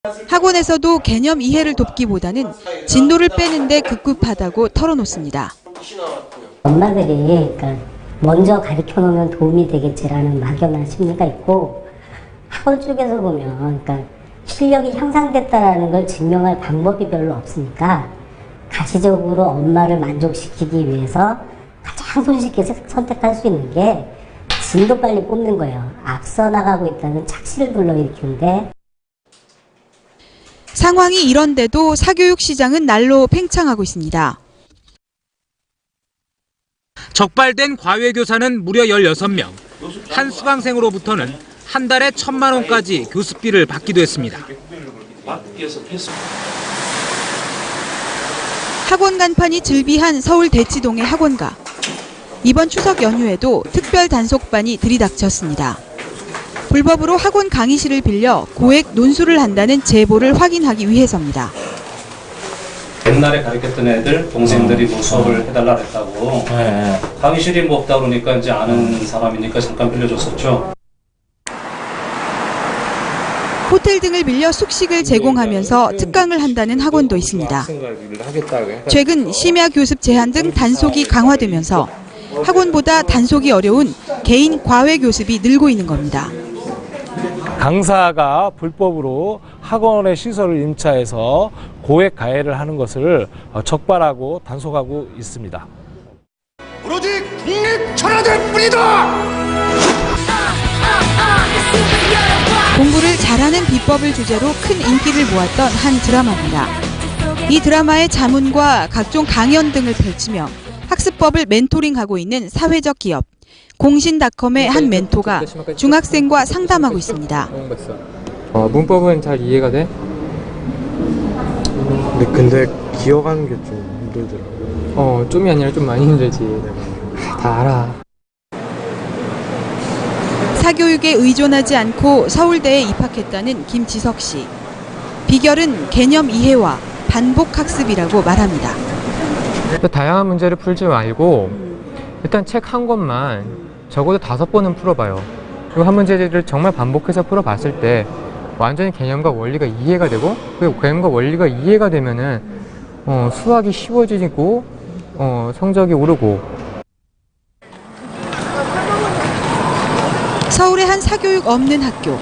학원에서도 개념 이해를 돕기보다는 진도를 빼는 데 급급하다고 털어놓습니다. 엄마들이 그러니까 먼저 가르쳐 놓으면 도움이 되겠지라는 막연한 심리가 있고, 학원 쪽에서 보면 그러니까 실력이 향상됐다라는 걸 증명할 방법이 별로 없으니까 가시적으로 엄마를 만족시키기 위해서 가장 손쉽게 선택할 수 있는 게 진도 빨리 뽑는 거예요. 앞서 나가고 있다는 착시를 불러일으키는데, 상황이 이런데도 사교육 시장은 날로 팽창하고 있습니다. 적발된 과외교사는 무려 16명. 한 수강생으로부터는 한 달에 1,000만 원까지 교습비를 받기도 했습니다. 학원 간판이 즐비한 서울 대치동의 학원가. 이번 추석 연휴에도 특별 단속반이 들이닥쳤습니다. 불법으로 학원 강의실을 빌려 고액 논술을 한다는 제보를 확인하기 위해서입니다. 옛날에 가르쳤던 애들, 동생들이 뭐 수업을 해달라 그랬다고. 강의실이 뭐 없다 그러니까 이제 아는 사람이니까 잠깐 빌려줬었죠. 호텔 등을 빌려 숙식을 제공하면서 특강을 한다는 학원도 있습니다. 최근 심야 교습 제한 등 단속이 강화되면서 학원보다 단속이 어려운 개인 과외 교습이 늘고 있는 겁니다. 강사가 불법으로 학원의 시설을 임차해서 고액 가해를 하는 것을 적발하고 단속하고 있습니다. 오로지 국립천하될 뿐이다! 공부를 잘하는 비법을 주제로 큰 인기를 모았던 한 드라마입니다. 이 드라마의 자문과 각종 강연 등을 펼치며 학습법을 멘토링하고 있는 사회적 기업 공신닷컴의 한 멘토가 중학생과 상담하고 있습니다. 문법은 잘 이해가 돼? 근데 기억하는 게 좀 힘들더라고요. 좀이 아니라 좀 많이 힘들지. 다 알아. 사교육에 의존하지 않고 서울대에 입학했다는 김지석 씨. 비결은 개념 이해와 반복 학습이라고 말합니다. 다양한 문제를 풀지 말고 일단 책 한 권만 적어도 5번은 풀어봐요. 그리고 한 문제를 정말 반복해서 풀어봤을 때 완전히 개념과 원리가 이해가 되고, 그 개념과 원리가 이해가 되면은 수학이 쉬워지고 성적이 오르고. 서울의 한 사교육 없는 학교.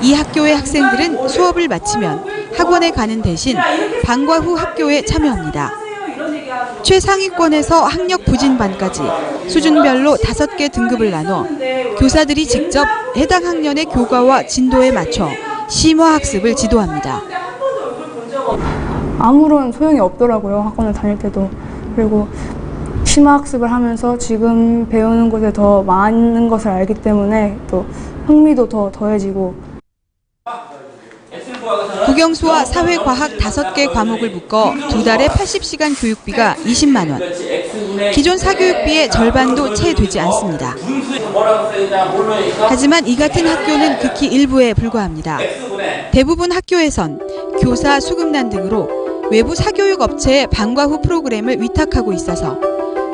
이 학교의 학생들은 수업을 마치면 학원에 가는 대신 방과 후 학교에 참여합니다. 최상위권에서 학력 부진반까지 수준별로 5개 등급을 나눠 교사들이 직접 해당 학년의 교과와 진도에 맞춰 심화 학습을 지도합니다. 아무런 소용이 없더라고요, 학원을 다닐 때도. 그리고 심화 학습을 하면서 지금 배우는 곳에 더 많은 것을 알기 때문에 또 흥미도 더 더해지고. 국영수와 사회과학 5개 과목을 묶어 2달에 80시간 교육비가 20만 원. 기존 사교육비의 절반도 채 되지 않습니다. 하지만 이 같은 학교는 극히 일부에 불과합니다. 대부분 학교에선 교사 수급난 등으로 외부 사교육 업체에 방과 후 프로그램을 위탁하고 있어서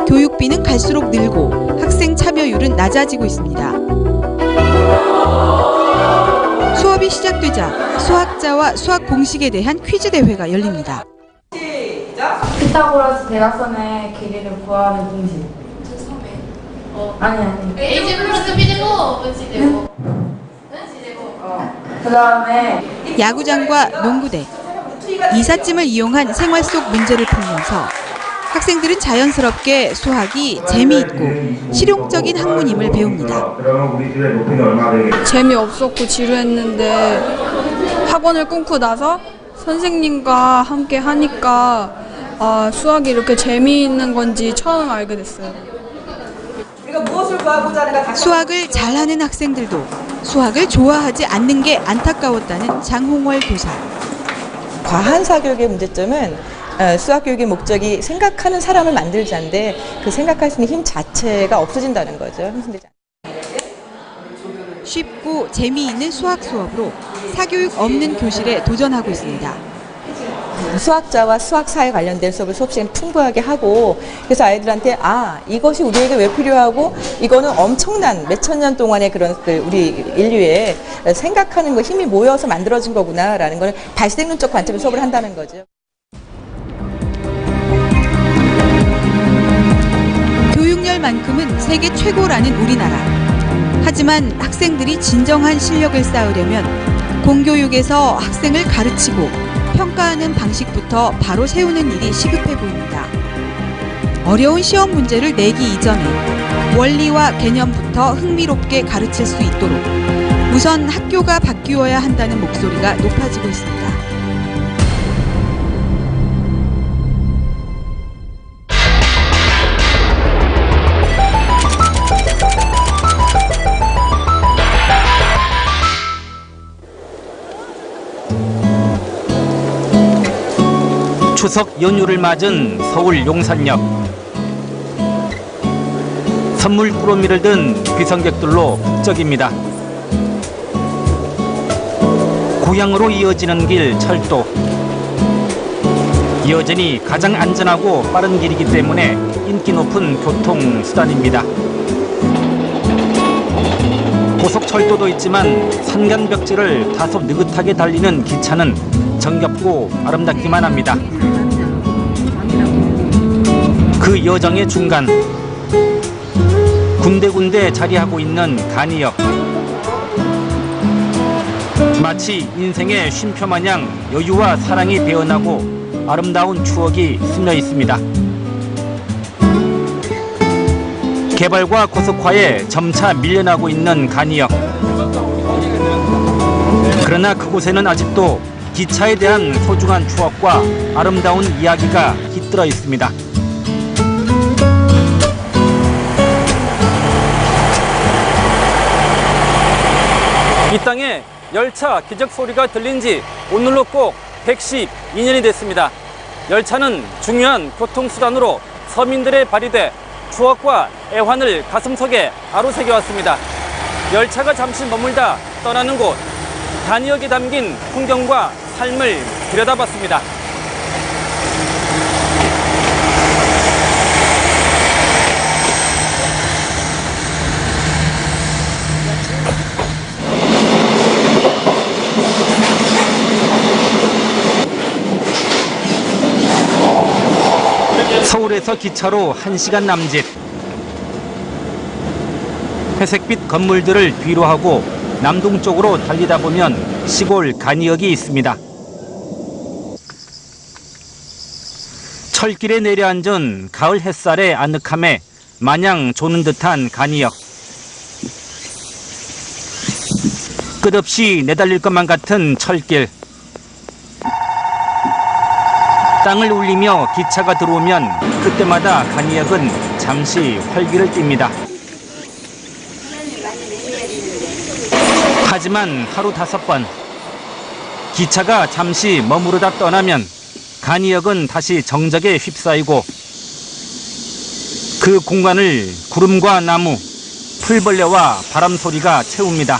교육비는 갈수록 늘고 학생 참여율은 낮아지고 있습니다. 수업이 시작되자 수학자와 수학 공식에 대한 퀴즈 대회가 열립니다. 피타고라스 대각선의 길이를 구하는 공식. 아니. A 플러스 B 제곱, C 제곱. 그다음에 야구장과 농구대, 이삿짐을 이용한 생활 속 문제를 풀면서 학생들은 자연스럽게 수학이 재미있고 실용적인 학문임을 배웁니다. 재미없었고 지루했는데 학원을 끊고 나서 선생님과 함께 하니까 수학이 이렇게 재미있는 건지 처음 알게 됐어요. 수학을 잘하는 학생들도 수학을 좋아하지 않는 게 안타까웠다는 장홍월 교사. 과한 사교육의 문제점은 수학교육의 목적이 생각하는 사람을 만들자인데 그 생각할 수 있는 힘 자체가 없어진다는 거죠. 쉽고 재미있는 수학 수업으로 사교육 없는 교실에 도전하고 있습니다. 수학자와 수학사에 관련된 수업을 수업 시간에 풍부하게 하고 그래서 아이들한테 이것이 우리에게 왜 필요하고 이거는 엄청난 몇천 년 동안의 그런 우리 인류의 생각하는 거 힘이 모여서 만들어진 거구나라는 걸 발생론적 관점에서 수업을 한다는 거죠. 교육열만큼은 세계 최고라는 우리나라. 하지만 학생들이 진정한 실력을 쌓으려면 공교육에서 학생을 가르치고 평가하는 방식부터 바로 세우는 일이 시급해 보입니다. 어려운 시험 문제를 내기 이전에 원리와 개념부터 흥미롭게 가르칠 수 있도록 우선 학교가 바뀌어야 한다는 목소리가 높아지고 있습니다. 추석 연휴를 맞은 서울 용산역. 선물 꾸러미를 든 귀성객들로 북적입니다. 고향으로 이어지는 길 철도. 여전히 가장 안전하고 빠른 길이기 때문에 인기 높은 교통수단입니다. 고속철도도 있지만 산간벽지를 다소 느긋하게 달리는 기차는 정겹고 아름답기만 합니다. 그 여정의 중간, 군데군데 자리하고 있는 간이역. 마치 인생의 쉼표 마냥 여유와 사랑이 배어나고 아름다운 추억이 스며 있습니다. 개발과 고속화에 점차 밀려나고 있는 간이역. 그러나 그곳에는 아직도 기차에 대한 소중한 추억과 아름다운 이야기가 깃들어 있습니다. 이 땅에 열차 기적 소리가 들린 지 오늘로 꼭 112년이 됐습니다. 열차는 중요한 교통수단으로 서민들의 발이 돼 추억과 애환을 가슴속에 아로새겨왔습니다. 열차가 잠시 머물다 떠나는 곳, 간이역에 담긴 풍경과 삶을 들여다봤습니다. 서울에서 기차로 1시간 남짓. 회색빛 건물들을 뒤로하고 남동쪽으로 달리다 보면 시골 간이역이 있습니다. 철길에 내려앉은 가을 햇살의 아늑함에 마냥 조는 듯한 간이역. 끝없이 내달릴 것만 같은 철길. 땅을 울리며 기차가 들어오면 그때마다 간이역은 잠시 활기를 띱니다. 하지만 하루 5번 기차가 잠시 머무르다 떠나면 간이역은 다시 정적에 휩싸이고 그 공간을 구름과 나무, 풀벌레와 바람 소리가 채웁니다.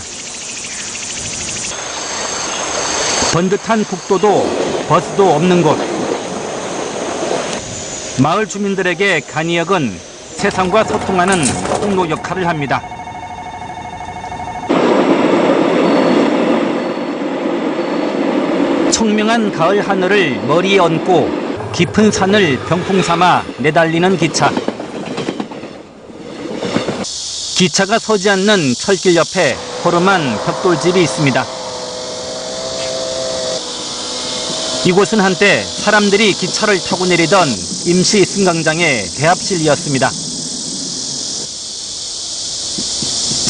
번듯한 국도도 버스도 없는 곳. 마을 주민들에게 간이역은 세상과 소통하는 통로 역할을 합니다. 청명한 가을 하늘을 머리에 얹고 깊은 산을 병풍 삼아 내달리는 기차. 기차가 서지 않는 철길 옆에 허름한 벽돌집이 있습니다. 이곳은 한때 사람들이 기차를 타고 내리던 임시 승강장의 대합실이었습니다.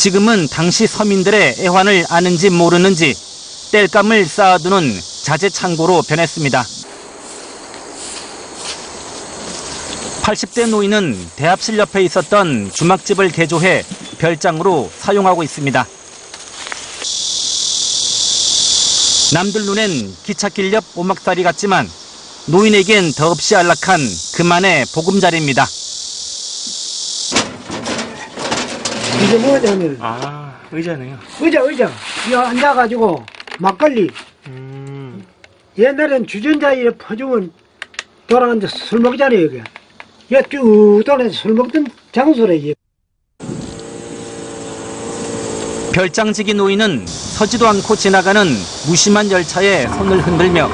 지금은 당시 서민들의 애환을 아는지 모르는지 땔감을 쌓아두는 자재 창고로 변했습니다. 80대 노인은 대합실 옆에 있었던 주막집을 개조해 별장으로 사용하고 있습니다. 남들 눈엔 기찻길 옆 오막다리 같지만 노인에겐 더없이 안락한 그만의 보금자리입니다. 이게 뭐죠, 오늘? 의자네요. 의자. 여기 앉아가지고 막걸리. 옛날엔 주전자 에 퍼주면 돌아가면서 술 먹잖아요, 여기. 여기 쭉 돌아서 술 먹던 장소래, 이게. 별장지기 노인은 서지도 않고 지나가는 무심한 열차에 손을 흔들며